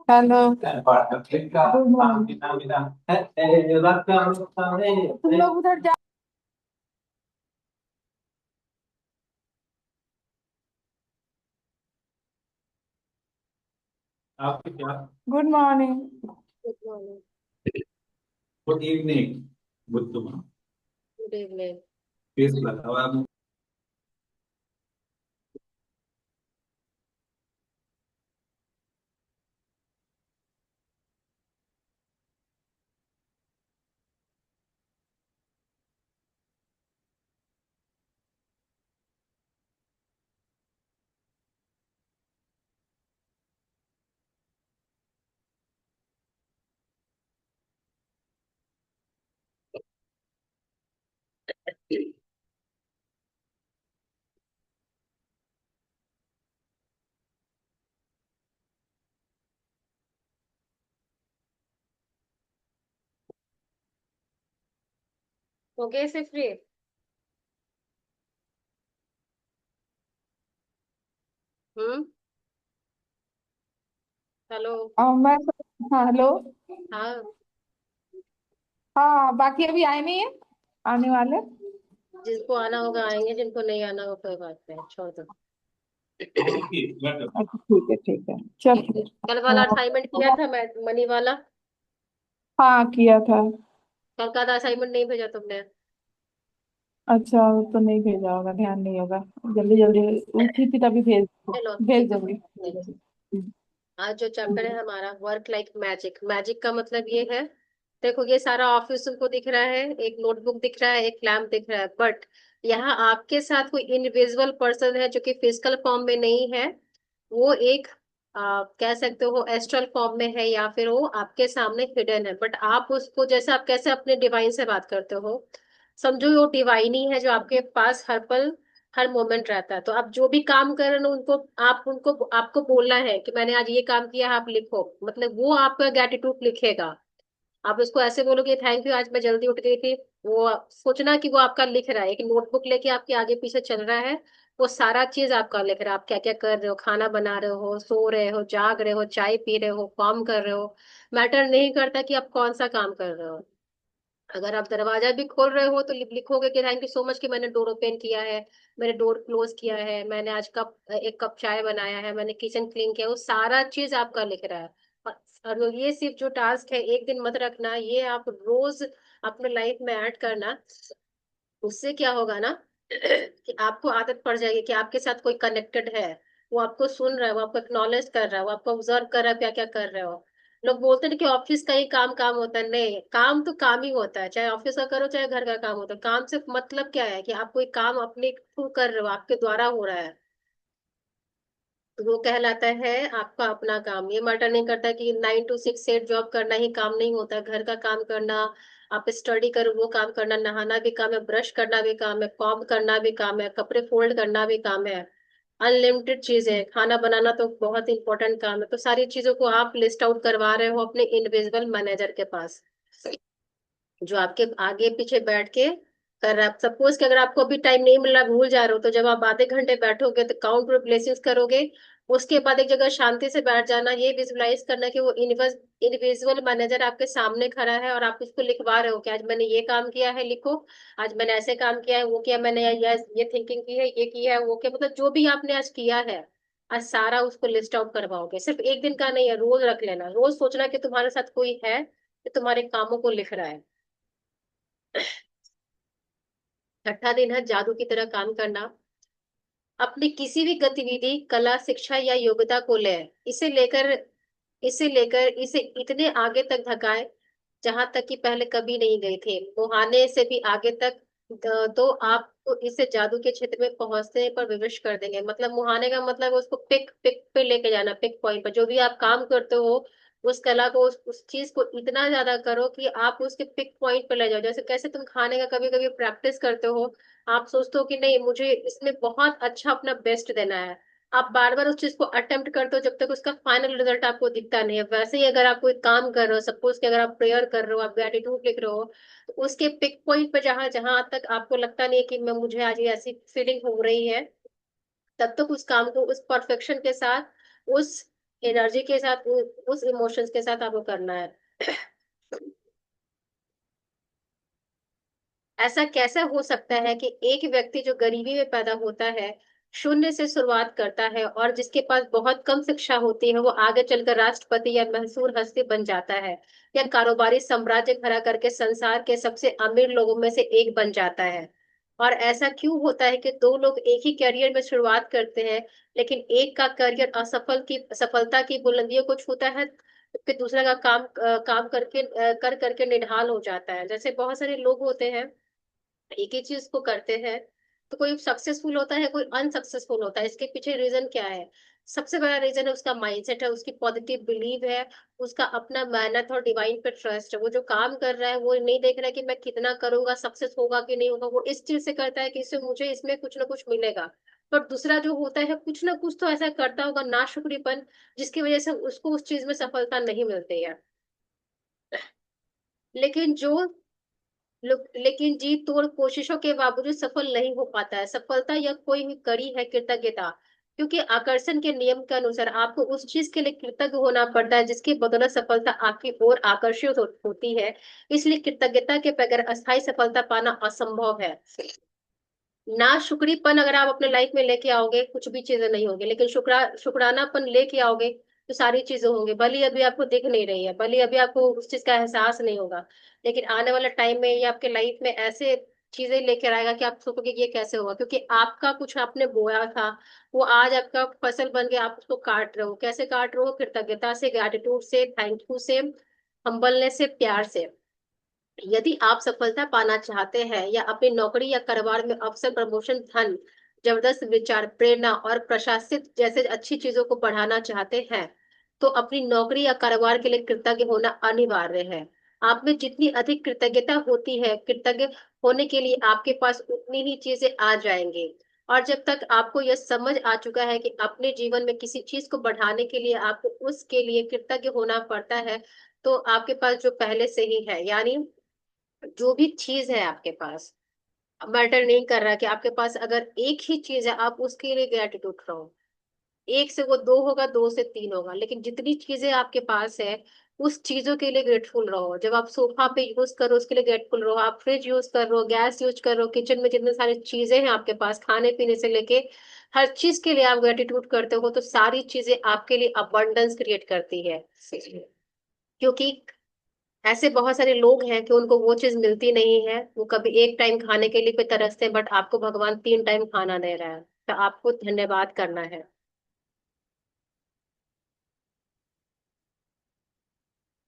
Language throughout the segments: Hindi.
हेलो। Guarda, good morning. तुम लोग उधर जा। आपकी क्या? Good morning. Good morning. Good evening. Good tomorrow. Good evening. Please बताओ आप। हो गए से फ्री? हम्म। हेलो। मैं हाँ, हेलो। हाँ। हाँ, बाकी अभी आए नहीं है, आने वाले। जिसको आना होगा आएंगे, जिनको नहीं आना होगा कोई बात नहीं, छोड़ दो। अच्छा, ठीक है ठीक है, चल फिर। कल वाला हाँ। असाइनमेंट किया था मैं, मनी वाला। हाँ, किया था। कल का असाइनमेंट नहीं भेजा तुमने? अच्छा, वो तो नहीं भेजा होगा, ध्यान नहीं होगा। जल्दी जल्दी उठी थी तभी भेज चलो भेज ठीक है, दूंगी। ठीक है। आज जो चैप्टर है हमारा वर्क लाइक मैजिक। मैजिक का मतलब ये है, देखो ये सारा ऑफिस तुमको दिख रहा है, एक नोटबुक दिख रहा है, एक लैम्प दिख रहा है, बट यहाँ आपके साथ कोई इनविजिबल पर्सन है जो कि फिजिकल फॉर्म में नहीं है। वो एक कह सकते हो एस्ट्रल फॉर्म में है, या फिर वो आपके सामने हिडन है, बट आप उसको, जैसे आप कैसे अपने डिवाइन से बात करते हो, समझो वो डिवाइन ही है जो आपके पास हर पल हर मोमेंट रहता है। तो आप जो भी काम कर रहे हो उनको, आप उनको, आपको बोलना है कि मैंने आज ये काम किया है, आप लिखो, मतलब वो आपका ग्रेटिट्यूड लिखेगा। आप उसको ऐसे बोलोगे थैंक यू, आज मैं जल्दी उठ गई थी। वो सोचना कि वो आपका लिख रहा है, एक नोटबुक लेके आपके आगे पीछे चल रहा है। वो सारा चीज आपका लिख रहा है, आप क्या क्या कर रहे हो, खाना बना रहे हो, सो रहे हो, जाग रहे हो, चाय पी रहे हो, काम कर रहे हो। मैटर नहीं करता कि आप कौन सा काम कर रहे हो। अगर आप दरवाजा भी खोल रहे हो तो लिखोगे कि थैंक यू सो मच कि मैंने डोर ओपन किया है, मैंने डोर क्लोज किया है, मैंने आज एक कप चाय बनाया है, मैंने किचन क्लीन किया, वो सारा चीज आपका लिख रहा है। और ये सिर्फ जो टास्क है एक दिन मत रखना, ये आप रोज अपने लाइफ में ऐड करना। उससे क्या होगा ना कि आपको आदत पड़ जाएगी कि आपके साथ कोई कनेक्टेड है। वो आपको सुन रहा है, वो आपको एक्नॉलेज कर रहा है, वो आपको ऑब्जर्व कर रहा है क्या क्या कर रहे हो। लोग बोलते हैं कि ऑफिस का ही काम काम होता है, नहीं, काम तो काम ही होता है, चाहे ऑफिस का करो चाहे घर का काम होता है। काम से मतलब क्या है कि आप कोई काम अपने थ्रू कर रहे हो, आपके द्वारा हो रहा है, तो वो कहलाता है आपका अपना काम। ये मैटर नहीं करता कि 9 to 6 सेट जॉब करना ही काम नहीं होता, घर का काम करना, आप स्टडी करो वो काम करना, नहाना भी काम है, ब्रश करना भी काम है, कॉम्ब करना भी काम है, कपड़े फोल्ड करना भी काम है। अनलिमिटेड चीजें हैं, खाना बनाना तो बहुत इंपॉर्टेंट काम है। तो सारी चीजों को आप लिस्ट आउट करवा रहे हो अपने इनविजिबल मैनेजर के पास, जो आपके आगे पीछे बैठ के कर रहा है। सपोज कि अगर आपको अभी टाइम नहीं मिल रहा, भूल जा रहे हो, तो जब आप आधे घंटे बैठोगे तो काउंट ब्लेसिंग्स करोगे। उसके बाद एक जगह शांति से बैठ जाना, ये विजुलाइज करना कि वो इनविजिबल मैनेजर आपके सामने खड़ा है और आप उसको लिखवा रहे हो कि आज मैंने ये काम किया है, लिखो। आज मैंने ऐसे काम किया है, वो किया मैंने, ये थिंकिंग की है, ये किया है, वो किया, मतलब जो भी आपने आज किया है, आज सारा उसको लिस्ट आउट करवाओगे। सिर्फ एक दिन का नहीं है, रोज रख लेना, रोज सोचना कि तुम्हारे साथ कोई है कि तुम्हारे कामों को लिख रहा है। छठा दिन है जादू की तरह काम करना। अपनी किसी भी गतिविधि, कला, शिक्षा या योग्यता को ले, इसे इतने आगे तक धकाए जहां तक कि पहले कभी नहीं गए थे, मुहाने से भी आगे तक। तो आपको इसे जादू के क्षेत्र में पहुंचने पर विवश कर देंगे। मतलब मुहाने का मतलब है उसको पिक पिक पे लेके जाना, पिक पॉइंट पर। जो भी आप काम करते हो उस कला को, उस चीज को इतना ज्यादा करो कि आप उसके पिक पॉइंट पे ले जाओ। जैसे कैसे तुम खाने का कभी कभी प्रैक्टिस करते हो, आप सोचते हो कि नहीं मुझे इसमें बहुत अच्छा अपना बेस्ट देना है, आप बार बार उस चीज को अटेम्प्ट करते हो जब तक उसका फाइनल रिजल्ट आपको दिखता नहीं है। वैसे ही अगर आप कोई काम कर रहे हो, सपोज कि अगर आप प्रेयर कर रहे हो, आप ग्रेटिट्यूड लिख रहे हो, तो उसके पिक पॉइंट पे जहां जहां तक आपको लगता नहीं है कि मैं, मुझे आज ये ऐसी फीलिंग हो रही है, तब तक उस काम को उस परफेक्शन के साथ, उस एनर्जी के साथ, उस इमोशंस के साथ आपको करना है। ऐसा कैसे हो सकता है कि एक व्यक्ति जो गरीबी में पैदा होता है, शून्य से शुरुआत करता है, और जिसके पास बहुत कम शिक्षा होती है, वो आगे चलकर राष्ट्रपति या मशहूर हस्ती बन जाता है, या कारोबारी साम्राज्य खड़ा करके संसार के सबसे अमीर लोगों में से एक बन जाता है? और ऐसा क्यों होता है कि दो लोग एक ही करियर में शुरुआत करते हैं, लेकिन एक का करियर सफलता की बुलंदियों को छूता है, जबकि दूसरा का काम कर करके निढाल हो जाता है? जैसे बहुत सारे लोग होते हैं, एक ही चीज को करते हैं, तो कोई सक्सेसफुल होता है, कोई अनसक्सेसफुल होता है। इसके पीछे रीजन क्या है? सबसे बड़ा रीजन है उसका माइंडसेट, है उसकी पॉजिटिव बिलीव है, उसका अपना मेहनत और डिवाइन पे ट्रस्ट है। वो जो काम कर रहा है वो नहीं देख रहा है कि मैं कितना करूंगा, सक्सेस होगा कि नहीं होगा, वो इस चीज से करता है कि इससे मुझे इसमें कुछ ना कुछ मिलेगा। पर दूसरा जो होता है, कुछ ना कुछ तो ऐसा करता होगा नाशुक्रीपन, जिसकी वजह से उसको उस चीज में सफलता नहीं मिलती है। लेकिन जो लेकिन जी तोड़ कोशिशों के बावजूद सफल नहीं हो पाता है। सफलता यह कोई भी कड़ी है कृतज्ञता, क्योंकि आकर्षण के नियम के अनुसार आपको उस चीज के लिए कृतज्ञ होना पड़ता है जिसकी बदौलत सफलता आपकी ओर आकर्षित होती है। इसलिए कृतज्ञता के बगैर अस्थायी सफलता पाना असंभव है। ना शुक्रीपन अगर आप अपने लाइफ में लेके आओगे, कुछ भी चीजें नहीं होगी, लेकिन शुक्रानापन लेके आओगे तो सारी चीजें होंगी। भले ही अभी आपको दिख नहीं रही है, भले ही अभी आपको उस चीज का एहसास नहीं होगा, लेकिन आने वाले टाइम में ये आपके लाइफ में ऐसे चीजें लेकर आएगा कि आप सोचोगे कि ये कैसे होगा, क्योंकि आपका कुछ आपने बोया था, वो आज आपका फसल बन के आप उसको काट रहे हो। कैसे काट रहे हो? कृतज्ञता से, ग्रेटिट्यूड से, थैंक यू से, हम्बलनेस से, प्यार से। यदि आप सफलता पाना चाहते हैं, या अपनी नौकरी या कारोबार में अवसर, प्रमोशन, धन, जबरदस्त विचार, प्रेरणा और प्रशासित जैसे अच्छी चीजों को बढ़ाना चाहते हैं, तो अपनी नौकरी या कारोबार के लिए कृतज्ञ होना अनिवार्य है। आप में जितनी अधिक कृतज्ञता होती है, कृतज्ञ होने के लिए आपके पास उतनी ही चीजें आ जाएंगी। और जब तक आपको यह समझ आ चुका है कि अपने जीवन में किसी चीज को बढ़ाने के लिए आपको उसके लिए कृतज्ञ होना पड़ता है, तो आपके पास जो पहले से ही है, यानी जो भी चीज है आपके पास, मैटर नहीं कर रहा कि आपके पास अगर एक ही चीज है, आप उसके लिए ग्रेटिट्यूड रहो। एक से वो दो होगा, दो से तीन होगा, लेकिन जितनी चीजें आपके पास है, उस चीजों के लिए ग्रेटफुल रहो। जब आप सोफा पे यूज करो उसके लिए ग्रेटफुल रहो, आप फ्रिज यूज कर रहे हो, गैस यूज कर रहे हो, किचन में जितने सारी चीजें हैं आपके पास, खाने पीने से लेके हर चीज के लिए आप ग्रेटिट्यूड करते हो, तो सारी चीजें आपके लिए अबंडेंस क्रिएट करती है। क्योंकि ऐसे बहुत सारे लोग हैं कि उनको वो चीज मिलती नहीं है, वो कभी एक टाइम खाने के लिए भी तरसते हैं, बट आपको भगवान 3 टाइम खाना दे रहा है, तो आपको धन्यवाद करना है।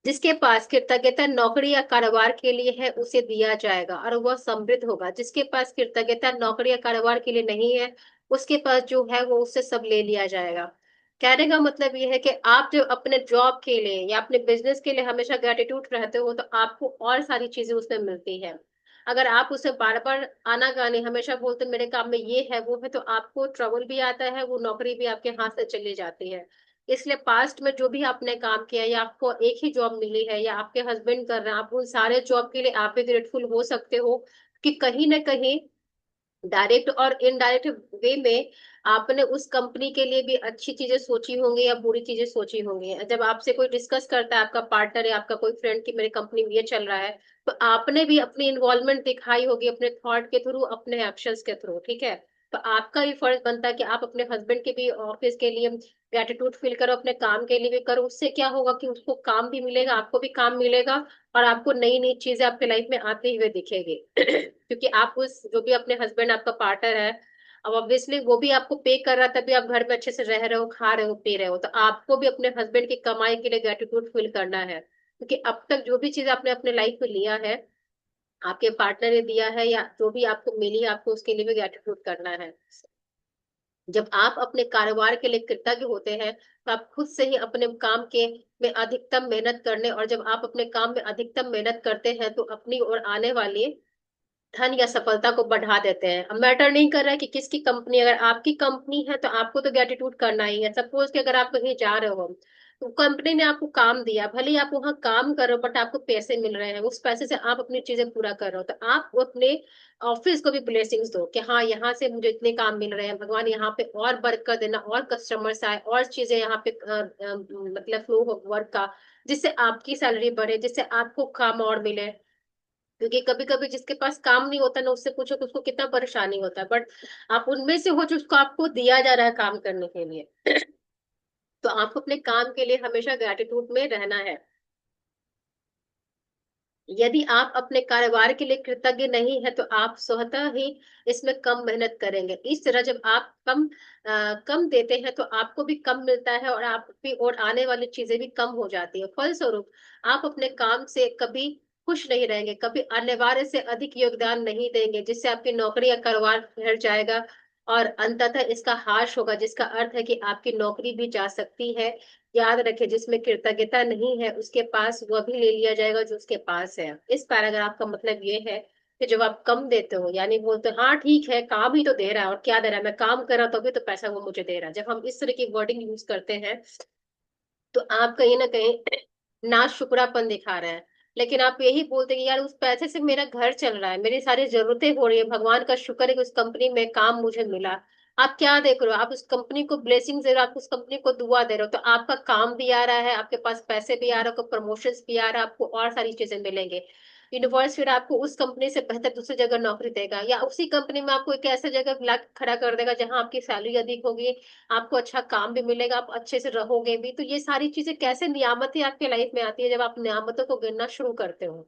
जिसके पास कृतज्ञता नौकरी या कारोबार के लिए है, उसे दिया जाएगा और वह समृद्ध होगा। जिसके पास कृतज्ञता नौकरी या कारोबार के लिए नहीं है, उसके पास जो है वो उससे सब ले लिया जाएगा। कहने का मतलब ये है कि आप जो अपने जॉब के लिए या अपने बिजनेस के लिए हमेशा ग्रेटिट्यूड रहते हो, तो आपको और सारी चीजें उसमें मिलती है। अगर आप उसे बार बार आनाकानी हमेशा बोलते मेरे काम में ये है वो है, तो आपको ट्रबल भी आता है, वो नौकरी भी आपके हाथ से चली जाती है। इसलिए पास्ट में जो भी आपने काम किया, या आपको एक ही जॉब मिली है, या आपके हस्बैंड कर रहे हैं, आप उन सारे जॉब के लिए आप भी ग्रेटफुल हो सकते हो कि कहीं ना कहीं डायरेक्ट और इनडायरेक्ट वे में आपने उस कंपनी के लिए भी अच्छी चीजें सोची होंगी या बुरी चीजें सोची होंगी। जब आपसे कोई डिस्कस करता है, आपका पार्टनर या आपका कोई फ्रेंड कि मेरे कंपनी में ये चल रहा है, तो आपने भी अपनी इन्वॉल्वमेंट दिखाई होगी अपने थॉट के थ्रू, अपने एक्शंस के थ्रू, ठीक है? तो आपका भी फर्ज बनता है कि आप अपने हस्बैंड के भी ऑफिस के लिए ग्रेटिट्यूड फील करो, अपने काम के लिए भी करो। उससे क्या होगा कि उसको काम भी मिलेगा, आपको भी काम मिलेगा, और आपको नई नई चीजें आपके लाइफ में आते हुए दिखेगी। क्योंकि आप उस जो भी अपने हस्बैंड आपका पार्टनर है, अब ऑब्वियसली वो भी आपको पे कर रहा है, तभी आप घर में अच्छे से रह रहे हो, खा रहे हो, पी रहे हो, तो आपको भी अपने हस्बैंड की कमाई के लिए ग्रेटिट्यूड फील करना है। क्योंकि अब तक जो भी चीज आपने अपने लाइफ में लिया है, आपके पार्टनर ने दिया है, या जो भी आपको मिली है, आपको उसके लिए भी ग्रेटिट्यूड करना है। जब आप अपने कारोबार के लिए कृतज्ञ होते हैं, तो आप खुद से ही अपने काम के में अधिकतम मेहनत करने, और जब आप अपने काम में अधिकतम मेहनत करते हैं, तो अपनी और आने वाली धन या सफलता को बढ़ा देते हैं। अब मैटर नहीं कर रहा है कि किसकी कंपनी, अगर आपकी कंपनी है तो आपको तो ग्रेटिट्यूड करना ही है। सपोज कि अगर आप कहीं जा रहे हो, कंपनी ने आपको काम दिया, भले ही आप वहां काम कर रहे हो बट आपको पैसे मिल रहे हैं, उस पैसे से आप अपनी चीजें पूरा कर रहे हो, तो आप अपने ऑफिस को भी ब्लेसिंग्स दो कि हाँ यहाँ से मुझे इतने काम मिल रहे हैं, भगवान यहाँ पे और बरकत देना, और कस्टमर्स आए, और चीजें यहाँ पे मतलब फ्लो हो वर्क का, जिससे आपकी सैलरी बढ़े, जिससे आपको काम और मिले। क्योंकि कभी कभी जिसके पास काम नहीं होता ना, उससे पूछो कि उसको कितना परेशानी होता है, बट आप उनमें से हो जिसको आपको दिया जा रहा है काम करने के लिए। तो आपको अपने काम के लिए हमेशा ग्रेटिट्यूड में रहना है। यदि आप अपने कारोबार के लिए कृतज्ञ नहीं है तो आप स्वतः ही इसमें कम मेहनत करेंगे। इस तरह जब आप कम देते हैं तो आपको भी कम मिलता है, और आप भी और आने वाली चीजें भी कम हो जाती है। फलस्वरूप आप अपने काम से कभी खुश नहीं रहेंगे, कभी अनिवार्य से अधिक योगदान नहीं देंगे, जिससे आपकी नौकरी या कारोबार ठहर जाएगा, और अंततः इसका हाश होगा, जिसका अर्थ है कि आपकी नौकरी भी जा सकती है। याद रखे, जिसमें कृतज्ञता नहीं है उसके पास वह भी ले लिया जाएगा जो उसके पास है। इस पैराग्राफ का मतलब ये है कि जब आप कम देते हो, यानी बोलते हो हाँ ठीक है काम ही तो दे रहा है, और क्या दे रहा है, मैं काम कर रहा तो भी तो पैसा वो मुझे दे रहा है, जब हम इस तरह की वर्डिंग यूज करते हैं तो आप कहीं ना कहीं ना शुक्रापन दिखा रहे हैं। लेकिन आप यही बोलते हैं कि यार उस पैसे से मेरा घर चल रहा है, मेरी सारी जरूरतें हो रही है, भगवान का शुक्र है कि उस कंपनी में काम मुझे मिला। आप क्या देख रहे हो, आप उस कंपनी को ब्लेसिंग दे रहे हो, आप उस कंपनी को दुआ दे रहे हो, तो आपका काम भी आ रहा है, आपके पास पैसे भी आ रहे हो, प्रमोशंस भी आ रहा है, आपको और सारी चीजें मिलेंगे। यूनिवर्स फिर आपको उस कंपनी से बेहतर दूसरी जगह नौकरी देगा, या उसी कंपनी में आपको एक ऐसे जगह ला के खड़ा कर देगा जहां आपकी सैलरी अधिक होगी, आपको अच्छा काम भी मिलेगा, आप अच्छे से रहोगे भी। तो ये सारी चीजें कैसे नियामतें आपके लाइफ में आती है, जब आप नियामतों को गिनना शुरू करते हो।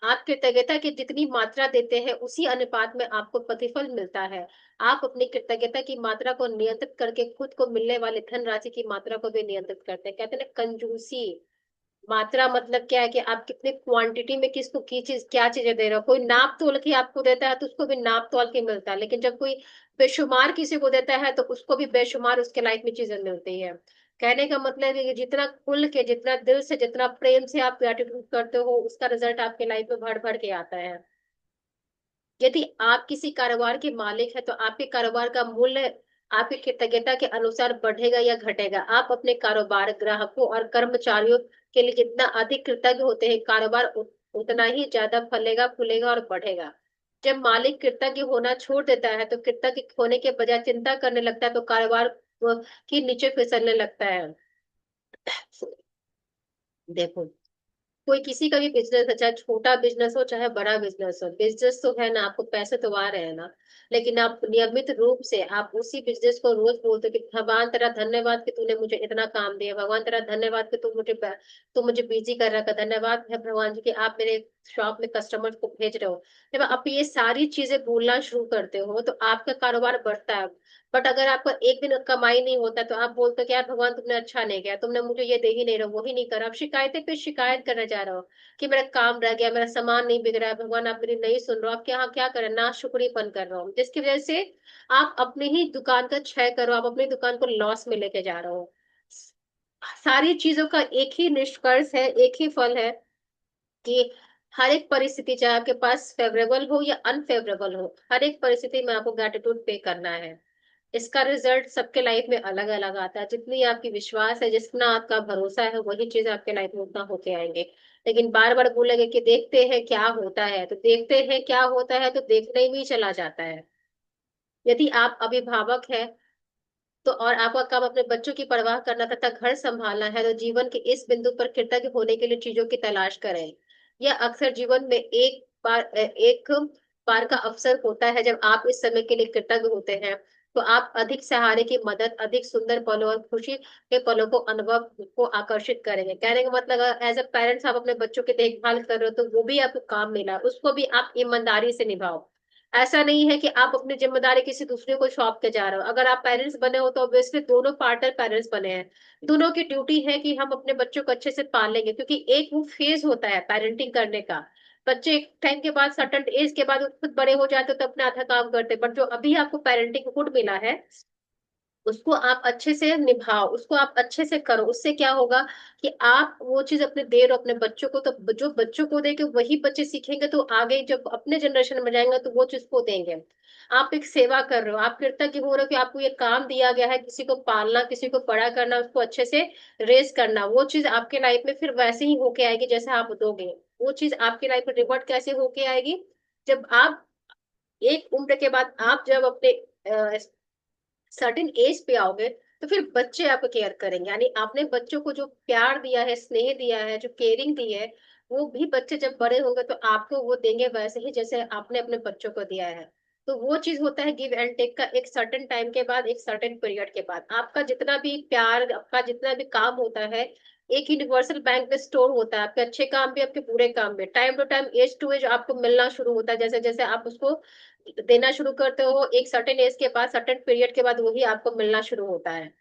आप कृतज्ञता की जितनी मात्रा देते हैं उसी अनुपात में आपको प्रतिफल मिलता है। आप अपनी कृतज्ञता की मात्रा को नियंत्रित करके खुद को मिलने वाली धनराशि की मात्रा को भी नियंत्रित करते हैं। कहते हैं ना कंजूसी। मात्रा मतलब क्या है कि आप कितने क्वांटिटी में किसको की चीज क्या चीजें दे रहे हो। कोई नाप तोल के आपको देता है तो उसको भी नाप तोल के मिलता है, लेकिन जब कोई बेशुमार किसी को देता है तो उसको भी बेशुमार उसके लाइफ में चीजें मिलती है। कहने का मतलब है कि जितना खुल के, जितना दिल से, जितना प्रेम से आप ग्रेटिट्यूड करते हो, उसका रिजल्ट आपके लाइफ में भर भर के आता है। यदि आप किसी कारोबार के मालिक हैं तो आपके कारोबार का मूल्य आपकी कृतज्ञता के अनुसार बढ़ेगा या घटेगा। आप अपने कारोबार, ग्राहकों और कर्मचारियों के लिए जितना अधिक कृतज्ञ होते हैं, कारोबार उतना ही ज्यादा फलेगा, फूलेगा और बढ़ेगा। जब मालिक कृतज्ञ होना छोड़ देता है तो कृतज्ञ होने के बजाय चिंता करने लगता है, तो कारोबार की नीचे फिसलने लगता है। देखो, कोई किसी का भी बिजनेस है, चाहे छोटा बिजनेस हो चाहे बड़ा बिजनेस हो, बिजनेस तो है ना, आपको पैसे तो आ रहे हैं ना, लेकिन आप नियमित रूप से आप उसी बिजनेस को रोज बोलते हो कि भगवान तेरा धन्यवाद कि तूने मुझे इतना काम दिया, भगवान तेरा धन्यवाद कि तू मुझे बिजी कर रखा, धन्यवाद है भगवान जी कि आप मेरे शॉप में कस्टमर को भेज रहे हो। जब आप ये सारी चीजें बोलना शुरू करते हो तो आपका कारोबार बढ़ता है। बट अगर आपका एक दिन कमाई नहीं होता तो आप बोलते हो कि यार भगवान तुमने अच्छा नहीं किया, तुमने मुझे ये दे ही नहीं रहा, वो ही नहीं करा, आप शिकायतें पे शिकायत करने जा रहे हो कि मेरा काम रह गया, मेरा सामान नहीं बिक रहा है, भगवान आप मेरी नहीं सुन रहे हो, आप क्या क्या करें, ना शुक्रीपन कर रहे हो, जिसकी वजह से आप अपनी ही दुकान का क्षय करो, आप अपनी दुकान को लॉस में लेके जा रहे हो। सारी चीजों का एक ही निष्कर्ष है, एक ही फल है कि हर एक परिस्थिति, चाहे आपके पास फेवरेबल हो या अनफेवरेबल हो, हर एक परिस्थिति में आपको ग्रेटिट्यूड पे करना है। इसका रिजल्ट सबके लाइफ में अलग अलग आता है। जितनी आपकी विश्वास है, जितना आपका भरोसा है, वही चीज आपके लाइफ में उतना होते आएंगे। लेकिन बार बार बोलेंगे कि देखते हैं क्या होता है, तो देखते हैं क्या होता है तो देखने में ही चला जाता है। यदि आप अभिभावक हैं तो, और आपका काम अपने बच्चों की परवाह करना तथा घर संभालना है, तो जीवन के इस बिंदु पर कृतज्ञ होने के लिए चीजों की तलाश करें। यह अक्सर जीवन में एक बार का अवसर होता है जब आप इस समय के लिए कृतज्ञ होते हैं, तो आप अधिक सहारे की मदद, अधिक सुंदर पलों और खुशी के पलों को, अनुभव को आकर्षित करेंगे। कहने का मतलब एज अ पेरेंट्स आप अपने बच्चों की देखभाल कर रहे हो तो वो भी आपको काम मिला, उसको भी आप ईमानदारी से निभाओ। ऐसा नहीं है कि आप अपनी जिम्मेदारी किसी दूसरे को सौंप के जा रहे हो। अगर आप पेरेंट्स बने हो तो ऑब्वियसली दोनों पार्टनर पेरेंट्स बने हैं, दोनों की ड्यूटी है कि हम अपने बच्चों को अच्छे से पालेंगे, क्योंकि एक वो फेज होता है पेरेंटिंग करने का। बच्चे एक टाइम के बाद, सर्टेन एज के बाद वो खुद बड़े हो जाते हो तो अपना आधा काम करते हैं, बट जो अभी आपको पेरेंटिंग हुड मिला है, उसको आप अच्छे से निभाओ, उसको आप अच्छे से करो। उससे क्या होगा कि आप वो चीज अपने दे रहे हो अपने बच्चों को, तो जो बच्चों को देके वही बच्चे सीखेंगे, तो आगे जब अपने जनरेशन में जाएंगे तो वो चीज को देंगे। आप एक सेवा कर रहे हो, आप कृतज्ञ हो रहे हो कि आपको ये काम दिया गया है, किसी को पालना, किसी को बड़ा करना, उसको अच्छे से रेस करना। वो चीज आपके लाइफ में फिर वैसे ही होके आएगी जैसे आप दोगे। वो चीज आपके लाइफ में रिवर्ट कैसे होके आएगी, जब आप एक उम्र के बाद आप जब अपने सर्टेन एज पे आओगे, तो फिर बच्चे आपको केयर करेंगे। यानी आपने बच्चों को जो प्यार दिया है, स्नेह दिया है, जो केयरिंग दी है, वो भी बच्चे जब बड़े होंगे तो आपको वो देंगे वैसे ही जैसे आपने अपने बच्चों को दिया है। तो वो चीज होता है गिव एंड टेक का, एक सर्टेन टाइम के बाद, एक सर्टेन पीरियड के बाद आपका जितना भी प्यार, आपका जितना भी काम होता है, एक यूनिवर्सल बैंक में स्टोर होता है। आपके अच्छे काम भी, आपके बुरे काम भी, time to time, age to age आपको मिलना शुरू होता है। जैसे जैसे आप उसको देना शुरू करते हो, एक सर्टेन एज के बाद, सर्टेन पीरियड के बाद वही आपको मिलना शुरू होता है।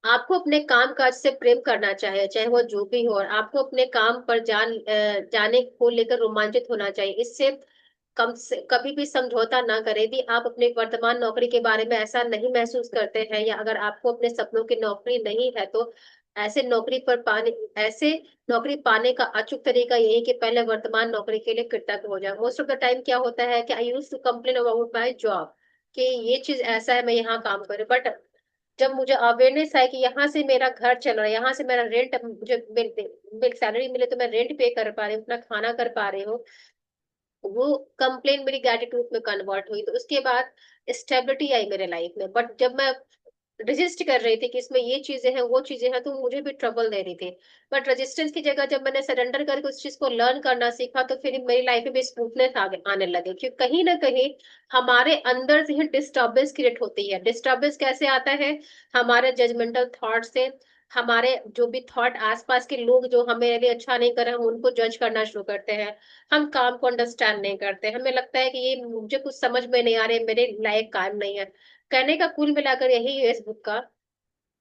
आपको अपने काम काज से प्रेम करना चाहिए, चाहे वो जो भी हो, और आपको अपने काम पर जाने को लेकर रोमांचित होना चाहिए। इससे कम से कभी भी समझौता ना करें। यदि आप अपने वर्तमान नौकरी के बारे में ऐसा नहीं महसूस करते हैं, या अगर आपको अपने सपनों की नौकरी नहीं है, तो ऐसे नौकरी पर पाने ऐसे नौकरी पाने का अचूक तरीका यही है कि पहले वर्तमान नौकरी के लिए कृतज्ञ हो जाए। मोस्ट ऑफ द टाइम क्या होता है कि I use to complain about my job, कि ये चीज ऐसा है, मैं यहाँ काम करूँ, बट जब मुझे अवेयरनेस है कि यहाँ से मेरा घर चल रहा है, यहाँ से मेरा रेंट, मुझे मिल सैलरी मिले तो मैं रेंट पे कर पा रही हूँ, अपना खाना कर पा रही हूँ, वो कंप्लेन मेरी ग्रेटिट्यूड में कन्वर्ट हुई। तो उसके बाद स्टेबिलिटी आई मेरे लाइफ में। बट जब मैं रजिस्ट कर रही थी कि इसमें ये चीजें हैं, वो चीजें हैं, तो मुझे भी ट्रबल दे रही थी। बट रेजिस्टेंस की जगह जब मैंने सरेंडर करके उस चीज को लर्न करना सीखा, तो फिर मेरी लाइफ में भी स्मूथनेस आने लगे। क्योंकि कहीं ना कहीं हमारे अंदर से ही डिस्टर्बेंस क्रिएट होती है। डिस्टर्बेंस कैसे आता है? हमारे जजमेंटल थॉट से। हमारे जो भी थॉट, आसपास के लोग जो हमें लिए अच्छा नहीं कर रहे, हम उनको जज करना शुरू करते हैं। हम काम को अंडरस्टैंड नहीं करते, हमें लगता है कि ये मुझे कुछ समझ में नहीं आ रहे, मेरे लायक काम नहीं है। कहने का कुल मिलाकर यही है इस बुक का।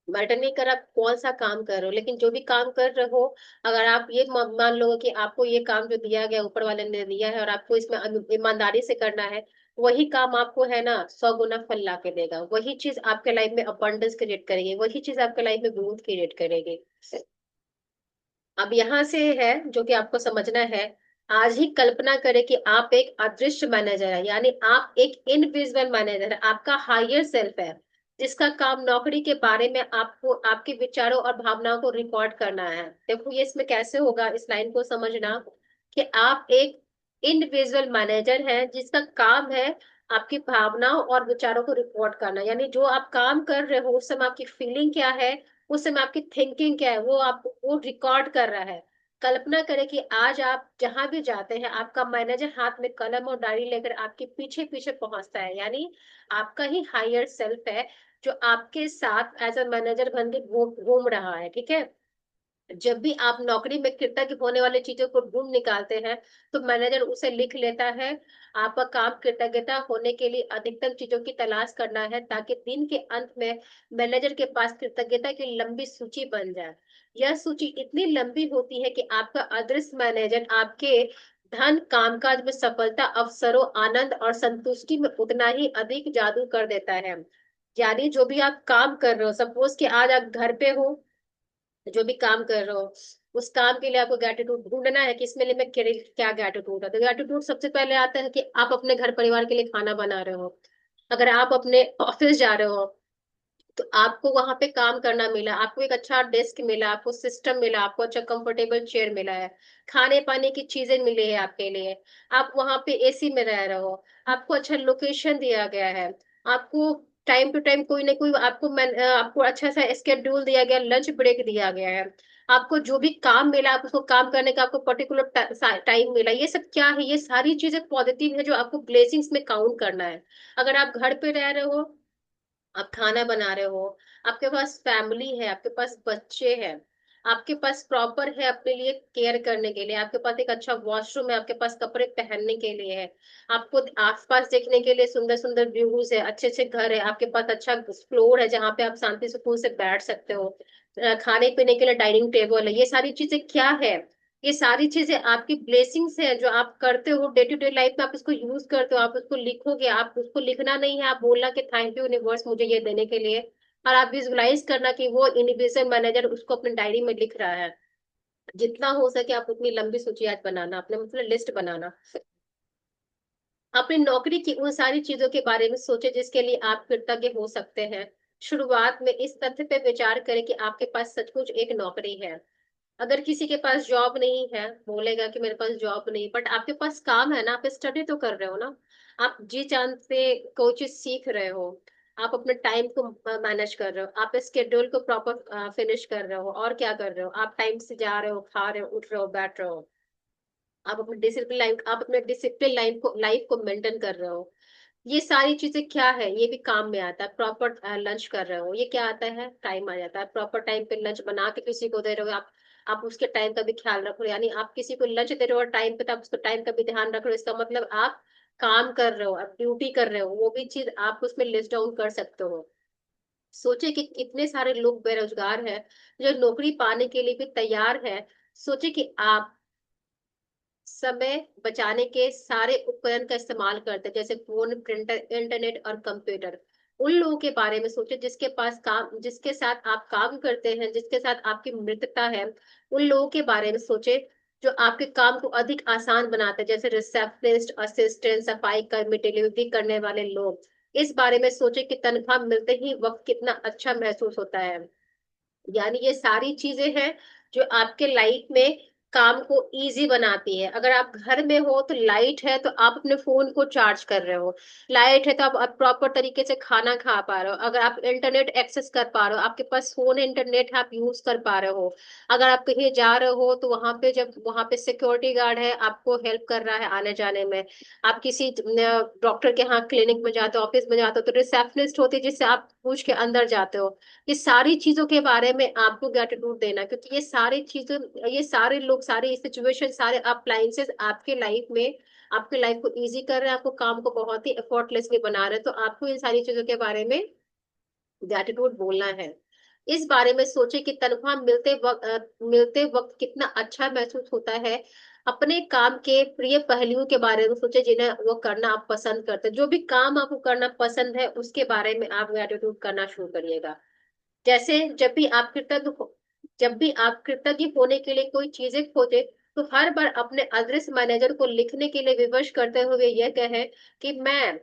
मैटर नहीं कर आप कौन सा काम कर रहे हो, लेकिन जो भी काम कर रहे हो, अगर आप ये मान लो कि आपको ये काम जो दिया गया, ऊपर वाले ने दिया है, और आपको इसमें ईमानदारी से करना है, वही काम आपको है ना 100 गुना फल ला के देगा। वही चीज आपके लाइफ में अबंडेंस क्रिएट करेगी, वही चीज आपके लाइफ में ग्रोथ क्रिएट करेगी। अब यहाँ से है जो कि आपको समझना है। आज ही कल्पना करें कि आप एक अदृश्य मैनेजर है, यानी आप एक इनविजिबल मैनेजर है, आपका हायर सेल्फ है, जिसका काम नौकरी के बारे में आपको, आपके विचारों और भावनाओं को रिकॉर्ड करना है। देखो ये इसमें कैसे होगा, इस लाइन को समझना, कि आप एक इंडिविजुअल मैनेजर हैं जिसका काम है आपकी भावनाओं और विचारों को रिकॉर्ड करना। यानी जो आप काम कर रहे हो उस समय आपकी फीलिंग क्या है, उस समय आपकी थिंकिंग क्या है, वो आप वो रिकॉर्ड कर रहा है। कल्पना करें कि आज आप जहां भी जाते हैं, आपका मैनेजर हाथ में कलम और डायरी लेकर आपके पीछे पीछे पहुंचता है। यानी आपका ही हायर सेल्फ है जो आपके साथ एज अ मैनेजर बन के घूम रहा है। ठीक है? जब भी आप नौकरी में कृतज्ञ होने वाली चीजों को ढूंढ निकालते हैं, तो मैनेजर उसे लिख लेता है। आपका काम कृतज्ञता होने के लिए अधिकतम चीजों की तलाश करना है, ताकि दिन के अंत में मैनेजर के पास कृतज्ञता की लंबी सूची बन जाए। यह सूची इतनी लंबी होती है कि आपका अदृश्य मैनेजर आपके धन, कामकाज में सफलता, अवसरों, आनंद और संतुष्टि में उतना ही अधिक जादू कर देता है। यानी जो भी आप काम कर रहे हो, सपोज कि आज आप घर पे हो, जो भी काम कर रहे हो, उस काम के लिए आपको ग्रेटिट्यूड ढूंढना है कि इसमें लिए मैं क्या ग्रेटिट्यूड है। तो ग्रेटिट्यूड सबसे पहले आता है कि आप अपने घर परिवार के लिए खाना बना रहे हो। अगर आप अपने ऑफिस जा रहे हो, तो आपको वहां पे काम करना मिला, आपको एक अच्छा डेस्क मिला, आपको सिस्टम मिला, आपको अच्छा कंफर्टेबल चेयर मिला है, खाने पाने की चीजें मिली है आपके लिए, आप वहां पे एसी में रह रहे हो, आपको अच्छा लोकेशन दिया गया है, आपको टाइम टू टाइम कोई ना कोई आपको अच्छा सा स्केड्यूल दिया गया, लंच ब्रेक दिया गया है, आपको जो भी काम मिला, आप उसको काम करने का आपको पर्टिकुलर टाइम मिला। ये सब क्या है? ये सारी चीजें पॉजिटिव है जो आपको ब्लेसिंग्स में काउंट करना है। अगर आप घर पे रह रहे हो, आप खाना बना रहे हो, आपके पास फैमिली है, आपके पास बच्चे हैं, आपके पास प्रॉपर है अपने लिए केयर करने के लिए, आपके पास एक अच्छा वॉशरूम है, आपके पास कपड़े पहनने के लिए है, आपको आसपास देखने के लिए सुंदर सुंदर व्यूज है, अच्छे अच्छे घर है, आपके पास अच्छा फ्लोर है जहाँ पे आप शांति सुकून से बैठ सकते हो, खाने पीने के लिए डाइनिंग टेबल है, ये सारी चीजें क्या है? ये सारी चीजें आपकी ब्लेसिंग्स हैं जो आप करते हो डे टू डे लाइफ में, आप इसको यूज करते हो, आप उसको लिखोगे, आप उसको लिखना नहीं है, आप बोलना कि थैंक यू यूनिवर्स मुझे ये देने के लिए, और आप विजुलाइज करना कि वो इनविजिबल मैनेजर उसको अपने डायरी में लिख रहा है। जितना हो सके आप उतनी लंबी सूची आज बनाना, अपने मतलब लिस्ट बनाना, अपनी नौकरी की उन सारी चीजों के बारे में सोचे जिसके लिए आप कृतज्ञ हो सकते हैं। शुरुआत में इस तथ्य पे विचार करें कि आपके पास सचमुच एक नौकरी है। अगर किसी के पास जॉब नहीं है, बोलेगा कि मेरे पास जॉब नहीं, बट आपके पास काम है ना, आप स्टडी तो कर रहे हो ना, आप जी चांद से कोई चीज सीख रहे हो, आप अपने टाइम को मैनेज कर रहे हो, आप स्केड्यूल को प्रॉपर फिनिश कर रहे हो, और क्या कर रहे हो, आप टाइम से जा रहे हो, खा रहे हो, उठ रहे हो, बैठ रहे हो, आप अपने डिसिप्लिन लाइफ को मेंटेन कर रहे हो। ये सारी चीजें क्या है, ये भी काम में आता है। प्रॉपर लंच कर रहे हो, ये क्या आता है, टाइम आ जाता है। प्रॉपर टाइम पे लंच बना के किसी को दे रहे हो आप उसके टाइम का भी ख्याल रख रहे हो, यानी आप किसी को लंच दे रहे हो टाइम पे, तो आप उसको टाइम का भी ध्यान रख रहे हो, इसका मतलब आप काम कर रहे हो, आप ड्यूटी कर रहे हो, वो भी चीज आप उसमें लिस्ट डाउन कर सकते हो। सोचे कि कितने सारे लोग बेरोजगार हैं जो नौकरी पाने के लिए भी तैयार है। सोचे कि आप समय बचाने के सारे उपकरण का इस्तेमाल करते हैं, जैसे फोन, प्रिंटर, इंटरनेट और कंप्यूटर। उन लोगों के बारे में सोचे जिसके पास काम, जिसके साथ आप काम करते हैं, जिसके साथ आपकी मित्रता है। उन लोगों के बारे में सोचे जो आपके काम को अधिक आसान बनाते हैं, जैसे रिसेप्शनिस्ट, असिस्टेंट, सफाई कर्मी, डिलीवरी करने वाले लोग। इस बारे में सोचे कि तनख्वाह मिलते ही वक्त कितना अच्छा महसूस होता है। यानी ये सारी चीजें हैं जो आपके लाइफ में काम को इजी बनाती है। अगर आप घर में हो तो लाइट है तो आप अपने फोन को चार्ज कर रहे हो, लाइट है तो आप प्रॉपर तरीके से खाना खा पा रहे हो, अगर आप इंटरनेट एक्सेस कर पा रहे हो, आपके पास फोन इंटरनेट है, आप यूज कर पा रहे हो। अगर आप कहीं जा रहे हो तो वहां पे, जब वहां पे सिक्योरिटी गार्ड है आपको हेल्प कर रहा है आने जाने में, आप किसी डॉक्टर के यहाँ क्लिनिक में जाते हो, ऑफिस में जाते हो, तो रिसेप्शनिस्ट होती है जिससे आप पूछ के अंदर जाते हो। ये सारी चीजों के बारे में आपको ग्रेटिट्यूड देना, क्योंकि ये सारी चीजें, ये सारे लोग, सारी सिचुएशन, सारे अप्लायंसेस आपके लाइफ में आपके लाइफ को इजी कर रहे हैं, आपको काम को बहुत ही एफर्टलेसली बना रहे हैं, तो आपको इन सारी चीजों के बारे में ग्रेटिट्यूड बोलना है। इस बारे में सोचे कि तनख्वाह मिलते वक्त कितना अच्छा महसूस होता है। अपने काम के प्रिय पहलुओं के बारे में सोचे जिन्हें वो करना आप पसंद करते हैं। जो भी काम आपको करना पसंद है उसके बारे में आप ग्रेटिट्यूड करना शुरू करिएगा। जैसे जब भी आप कृतज्ञ होने के लिए कोई चीजें खोजे, तो हर बार अपने अदृश्य मैनेजर को लिखने के लिए विवश करते हुए यह कहे कि मैं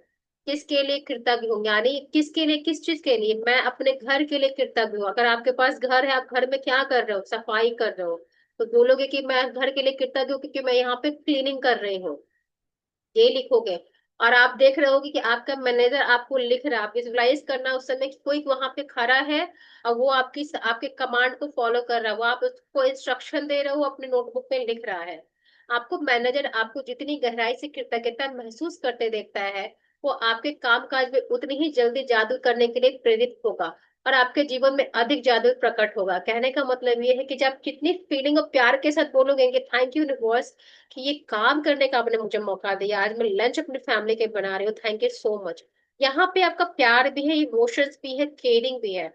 किसके लिए कृतज्ञ हूँ, यानी किसके लिए, किस चीज के लिए, मैं अपने घर के लिए कृतज्ञ हूँ। अगर आपके पास घर है, आप घर में क्या कर रहे हो, सफाई कर रहे हो, तो बोलोगे कि मैं घर के लिए कृतज्ञ हूँ क्योंकि मैं यहाँ पे क्लीनिंग कर रही हूँ, ये लिखोगे। और आप देख रहे होगे कि आपका मैनेजर आपको लिख रहा है, आप विजुलाइज करना उस समय कि कोई वहां पे खड़ा है और वो आपके कमांड को फॉलो कर रहा है, वो आप उसको इंस्ट्रक्शन दे रहे हो, अपने नोटबुक में लिख रहा है। आपको मैनेजर आपको जितनी गहराई से कृतज्ञता महसूस करते देखता है, वो आपके कामकाज में उतनी ही जल्दी जादू करने के लिए प्रेरित होगा, और आपके जीवन में अधिक जादू प्रकट होगा। कहने का मतलब ये है कि जब कितनी फीलिंग और प्यार के साथ बोलोगे कि थैंक यू यूनिवर्स कि ये काम करने का आपने मुझे मौका दिया, आज मैं लंच अपनी फैमिली के बना रही हूँ, थैंक यू सो मच। यहाँ पे आपका प्यार भी है, इमोशंस भी है, केयरिंग भी है।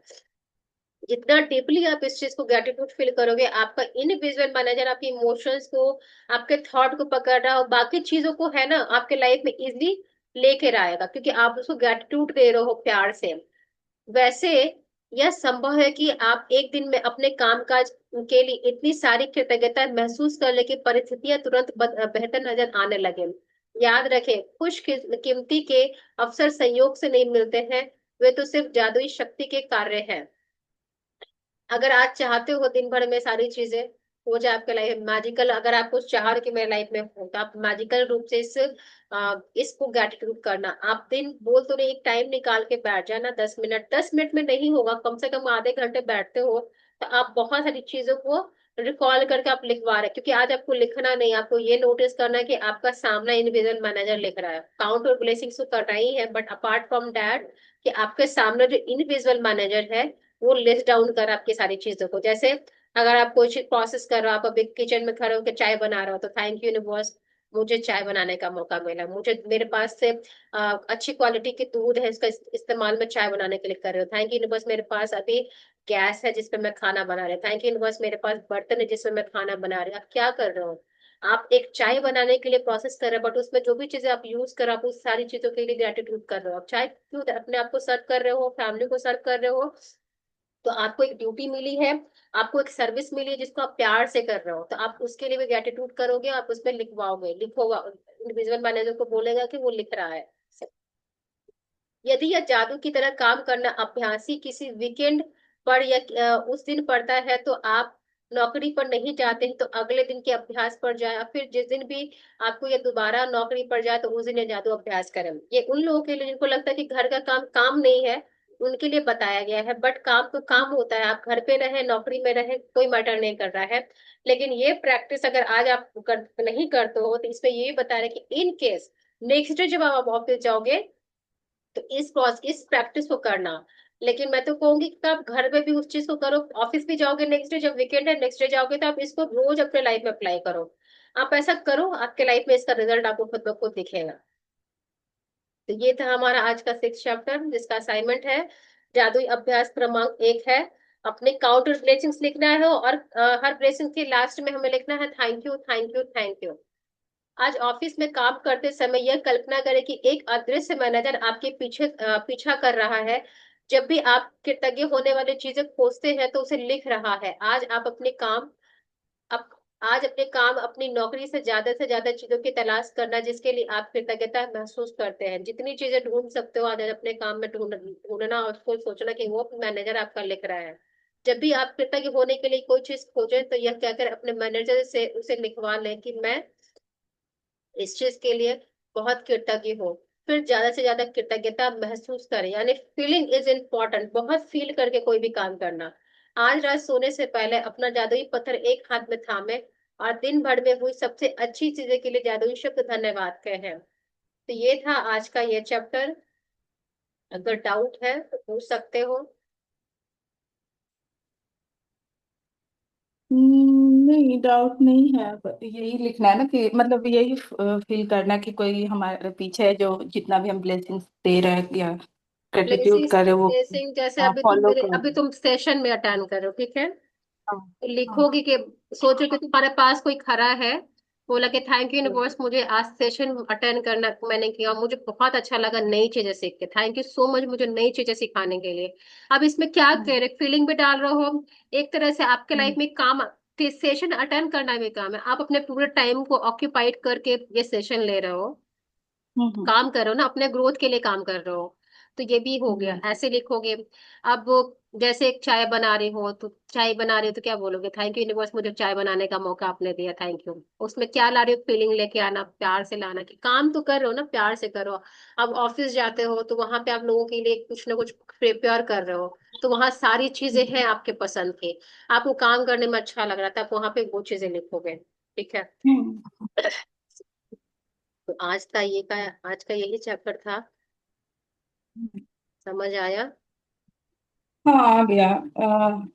जितना डीपली आप इस चीज को ग्रेटिट्यूड फील करोगे, आपका इनविजिबल मैनेजर आपके इमोशंस को, आपके थॉट को पकड़ रहा और बाकी चीजों को है ना आपके लाइफ में इजिली लेकर आएगा, क्योंकि आप उसको ग्रेटिट्यूड दे रहे हो प्यार से। वैसे यह संभव है कि आप एक दिन में अपने कामकाज के लिए इतनी सारी कृतज्ञता महसूस कर ले कि परिस्थितियां तुरंत बेहतर नजर आने लगे। याद रखें, खुशकिस्मती के अवसर संयोग से नहीं मिलते हैं, वे तो सिर्फ जादुई शक्ति के कार्य हैं। अगर आज चाहते हो दिन भर में सारी चीजें हो जाए आपके लाइफ मैजिकल, अगर आप कुछ चाह रहे हो कि मेरे लाइफ में हो, तो आप मैजिकल रूप से इसको ग्रेटिट्यूड करना। आप दिन बोल तो नहीं, एक टाइम निकाल के बैठ जाना, 10 मिनट, 10 मिनट में नहीं होगा, कम से कम आधे घंटे बैठते हो तो आप बहुत सारी चीजों को रिकॉल करके आप लिखवा रहे हैं। क्योंकि आज आपको लिखना नहीं, आपको ये नोटिस करना है कि आपका सामना इनविजिबल मैनेजर लिख रहा है। काउंट और ब्लेसिंग्स तो करना ही है, बट अपार्ट फ्रॉम दैट कि आपके सामने जो इनविजिबल मैनेजर है वो लिस्ट डाउन कर आपकी सारी चीजों को। जैसे अगर आप कोई चीज प्रोसेस कर रहे हो, आप अभी किचन में खड़े होकर चाय बना रहे हो, तो थैंक यू यूनिवर्स मुझे चाय बनाने का मौका मिला, मुझे मेरे पास से अच्छी क्वालिटी के दूध है, इसका इस्तेमाल मैं चाय बनाने के लिए कर रही हूँ। थैंक यू यूनिवर्स, मेरे पास अभी गैस है जिसपे मैं खाना बना रही हूँ। थैंक यू यूनिवर्स, मेरे पास बर्तन है जिसमें मैं खाना बना रही हूँ। आप क्या कर रहे हो? आप एक चाय बनाने के लिए प्रोसेस कर रहे हो, बट उसमें जो भी चीजें आप यूज कर रहे हो, आप उस सारी चीजों के लिए ग्रेटिट्यूड कर रहे हो। आप चाय क्यों अपने आप को सर्व कर रहे हो, फैमिली को सर्व कर रहे हो, तो आपको एक ड्यूटी मिली है, आपको एक सर्विस मिली है जिसको आप प्यार से कर रहे हो, तो आप उसके लिए भी ग्रेटिट्यूड करोगे, आप उसमें लिखवाओगे, लिखोगा, इंडिविजुअल मैनेजर को बोलेगा कि वो लिख रहा है। यदि यह जादू की तरह काम करना अभ्यासी किसी वीकेंड पर या उस दिन पड़ता है, तो आप नौकरी पर नहीं जाते हैं, तो अगले दिन के अभ्यास पर जाए, या फिर जिस दिन भी आपको ये दोबारा नौकरी पर जाए तो उस दिन ये जादू अभ्यास करें। ये उन लोगों के लिए जिनको लगता है कि घर का काम काम नहीं है, उनके लिए बताया गया है। बट काम तो काम होता है, आप घर पे रहे नौकरी में रहे कोई मैटर नहीं कर रहा है। लेकिन ये प्रैक्टिस अगर आज आप नहीं करते हो, तो इसमें ये बता रहे कि इन केस नेक्स्ट डे जब आप ऑफिस जाओगे, तो इस प्रैक्टिस को करना। लेकिन मैं तो कहूंगी कि आप घर में भी उस चीज को करो, ऑफिस भी जाओगे नेक्स्ट डे, जब वीकेंड है नेक्स्ट डे जाओगे, तो आप इसको रोज अपने लाइफ में अप्लाई करो। आप ऐसा करो, आपके लाइफ में इसका रिजल्ट आपको खुद ब खुद दिखेगा। तो ये था हमारा आज का 6th चैप्टर, जिसका असाइनमेंट है जादुई अभ्यास क्रमांक 1 है, अपने काउंटर ब्लेसिंग्स लिखना है, और हर ब्लेसिंग के लास्ट में हमें लिखना है thank you thank you thank you. आज ऑफिस में काम करते समय यह कल्पना करें कि एक अदृश्य मैनेजर आपके पीछा कर रहा है। जब भी आप कृतज्ञ होने वाली चीजें खोजते हैं तो उसे लिख रहा है। अप, आज अपने काम, अपनी नौकरी से ज्यादा चीजों की तलाश करना जिसके लिए आप कृतज्ञता महसूस करते हैं। जितनी चीजें ढूंढ सकते हो आज अपने काम में ढूंढना, और उसको सोचना कि वो मैनेजर आपका लिख रहा है। जब भी आप कृतज्ञ होने के लिए कोई चीज खोजें, तो यह कहकर अपने मैनेजर से उसे लिखवा लें कि मैं इस चीज के लिए बहुत कृतज्ञ हो। फिर ज्यादा से ज्यादा कृतज्ञता महसूस करें, यानी फीलिंग इज इम्पोर्टेंट, बहुत फील करके कोई भी काम करना। आज रात सोने से पहले अपना जादुई पत्थर एक हाथ में थामे, और दिन भर में हुई सबसे अच्छी चीजें के लिए जादुई शब्द धन्यवाद कहें। तो ये था आज का ये चैप्टर। अगर डाउट है तो पूछ सकते हो। नहीं, डाउट नहीं है, यही लिखना है ना कि मतलब यही फील करना कि कोई हमारे पीछे है जो जितना भी हम ब्लेसिंग्स दे रहे हैं या ग्रेटिट्यूड ब्लेसिंग्स कर रहे हैं वो ब्लेसिंग जैसे फॉलो कर अभी रहे तुम सेशन में अटेंड कर रहे हो, ठीक है, हैं। हाँ लिखोगे कि सोचो कि तुम्हारे पास कोई खड़ा है, बोला कि थैंक यू यूनिवर्स, मुझे आज सेशन अटेंड करना मैंने किया, मुझे बहुत अच्छा लगा नई चीजें सीख के, थैंक यू सो मच मुझे नई चीजें सिखाने के लिए। अब इसमें क्या हाँ, कह रहे, फीलिंग भी डाल रहे हो, एक तरह से आपके लाइफ हम्म, में काम, सेशन अटेंड करना भी काम है, आप अपने पूरे टाइम को ऑक्यूपाइड करके ये सेशन ले रहे हो, हम्म, काम कर रहे हो ना, अपने ग्रोथ के लिए काम कर रहे हो। तो ये भी हो गया, हम्म, ऐसे लिखोगे। अब जैसे एक चाय बना रही हो, तो चाय बना रही हो तो क्या बोलोगे, थैंक यू यूनिवर्स, मुझे चाय बनाने का मौका आपने दिया, थैंक यू। उसमें क्या ला रही हो, फीलिंग लेके आना, प्यार से लाना, कि काम तो कर रहे हो ना, प्यार से करो। अब ऑफिस जाते हो तो वहां पे आप लोगों के लिए कुछ ना कुछ प्रिपेयर कर रहे हो, तो वहां सारी चीजें हैं आपके पसंद की, आपको काम करने में अच्छा लग रहा था, आप वहां पे वो चीजें लिखोगे। ठीक है। हम्म, तो आज का यही चैप्टर था। हम्म। समझ आया? हाँ, आ गया।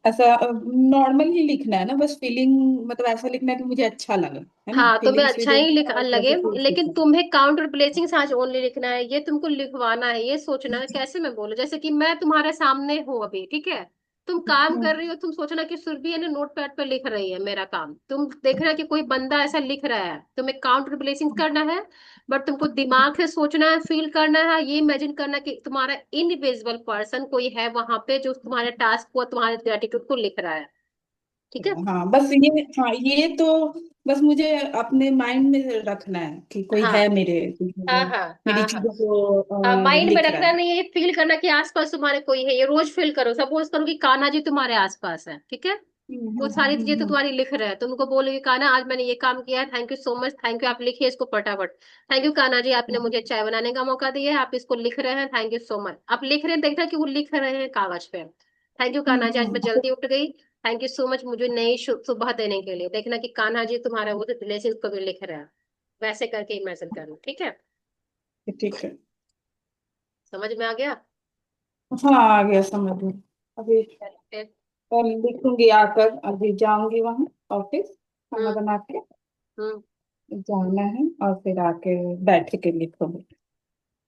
ऐसा नॉर्मल ही लिखना है ना, बस फीलिंग, मतलब ऐसा लिखना है कि मुझे अच्छा लगे, है ना, हाँ, तुम्हें फीलिंग्स भी अच्छा ही देना लिख है और लगे, ग्रेटिट्यूड भी लेकिन करना तुम्हें काउंटर ब्लेसिंग्स आज ओनली लिखना है, ये तुमको लिखवाना है, ये सोचना है कैसे मैं बोलूं, जैसे कि मैं तुम्हारे सामने हूँ अभी, ठीक है, तुम है। काम कर रही हो, तुम सोचना कि सुरभि है ना नोट पैड पर लिख रही है मेरा काम, तुम देखना कि कोई बंदा ऐसा लिख रहा है, तुम्हें काउंटर ब्लेसिंग्स करना है। बट तुमको दिमाग से सोचना है, फील करना है, ये इमेजिन करना कि तुम्हारा इनविजिबल पर्सन कोई है वहां पे जो तुम्हारे टास्क को, तुम्हारे ग्रेटिट्यूड को लिख रहा है। ठीक है। हाँ बस ये, हाँ ये तो बस मुझे अपने माइंड में रखना है कि कोई हाँ है मेरे, हाँ हाँ मेरी हाँ चीजों हाँ को माइंड में लिख रहा रखना है। नहीं है, ये फील करना कि आसपास तुम्हारे कोई है, ये रोज फील करो, सपोज करो कि कान्हा जी तुम्हारे आसपास है, ठीक है, वो सारी चीजें तो तुम्हारी लिख रहे हैं, तुमको बोलोगे कान्हा आज मैंने ये काम किया है, thank you so much, thank you, आप लिखिए इसको फटाफट। थैंक यू कान्हा जी, आपने मुझे चाय बनाने का मौका दिया है, आप इसको लिख रहे हैं, थैंक यू सो मच, आप लिख रहे हैं, देखना कि वो लिख रहे हैं कागज पे। थैंक यू कान्हा जी, आज मैं जल्दी उठ गई, थैंक यू सो मच मुझे नई सुबह देने के लिए, देखना कि कान्हा जी तुम्हारा वो रिलेशन को भी लिख रहे हैं, वैसे करके इमेजिन करना। ठीक है। ठीक है। समझ में आ गया? हाँ, आ गया समझ में। अभी फिर कल लिखूंगी आकर, अभी जाऊंगी वहां ऑफिस खाना हम्म बना के। हम्म जाना है और फिर आके बैठ के लिखूंगी।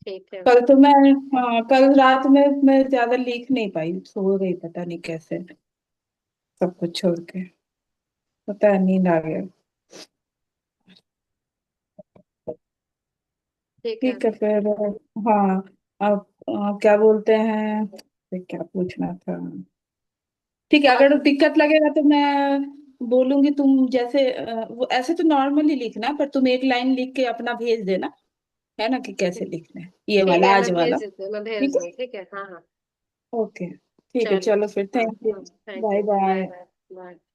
ठीक है। कल तो मैं, हाँ कल रात में मैं ज्यादा लिख नहीं पाई, सो गई पता नहीं कैसे, सब कुछ छोड़ के, पता है नींद आ गया। ठीक है। ठीक है फिर। हाँ। अब क्या बोलते हैं, फिर क्या पूछना था। ठीक है, अगर और दिक्कत लगेगा तो मैं बोलूंगी, तुम जैसे वो ऐसे तो नॉर्मली लिखना, पर तुम एक लाइन लिख के अपना भेज देना, है ना, कि कैसे लिखना है ये ठीक वाला है, आज मैं वाला। भेज देती हूँ, मैं भेज ठीक दूँ, है। ठीक है, हाँ हाँ। ओके। ठीक है, चलो। चलो फिर, हाँ थैंक यू। हाँ, thank bye you, bye bye. Bye. Bye.